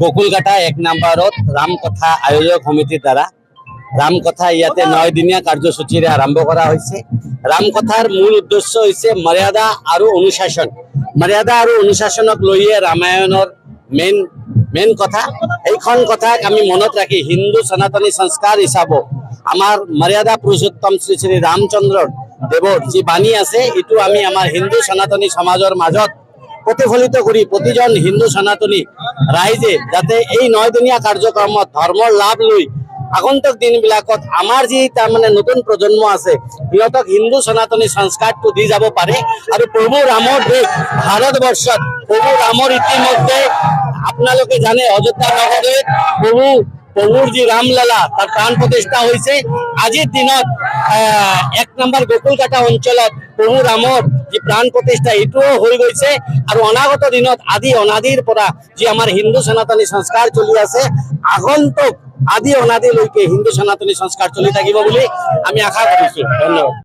গোকুলঘাটা 1 নম্বৰত ৰামকথা আয়োজক সমিতিৰ দ্বাৰা ৰামকথা ইয়াতে 9 দিনীয়া কাৰ্যসূচীৰে আৰম্ভ কৰা হৈছে। ৰামকথাৰ মূল উদ্দেশ্য হৈছে মৰ্যাদা আৰু অনুশাসন। মৰ্যাদা আৰু অনুশাসনক লৈয়ে ৰামায়ণৰ মেইন কথা। এইখন কথাক আমি মনত ৰাখি হিন্দু সনাতনী সংস্কাৰ হিচাপত আমাৰ মৰ্যাদা পুৰুষোত্তম শ্ৰী শ্ৰী ৰামচন্দ্ৰৰ দেৱৰ যি বাণী আছে এইটো আমি আমাৰ হিন্দু সনাতনী সমাজৰ মাজত প্ৰতিফলিত কৰি প্ৰতিজন হিন্দু সনাতনী ৰাইজে যাতে এই 9 দিনীয়া কাৰ্যক্ৰমত ধৰ্মৰ লাভ লৈ আগন্তুক দিনবিলাকত আমাৰ যি তাৰমানে নতুন প্ৰজন্ম আছে সিহঁতক হিন্দু সনাতনী সংস্কাৰটো দি যাব পাৰে। আৰু প্ৰভু ৰামৰ দেশ ভাৰতবৰ্ষত প্ৰভু ৰামৰ ইতিমধ্যে আপোনালোকে জানে অযোধ্যা নগৰে প্ৰভুৰ যি ৰামলীলা তাৰ প্ৰাণ প্ৰতিষ্ঠা হৈছে। আজিৰ দিনত 1 নম্বৰ গোকুলঘাটা অঞ্চলত প্ৰভু ৰামৰ যি প্ৰাণ প্ৰতিষ্ঠা এইটোও হৈ গৈছে। আৰু অনাগত দিনত অনাদিৰ পৰা যি আমাৰ হিন্দু সনাতনী সংস্কাৰ চলি আছে আগন্তুক আদি অনাদিলৈকে হিন্দু সনাতনী সংস্কাৰ চলি থাকিব বুলি আমি আশা কৰিছো। ধন্যবাদ।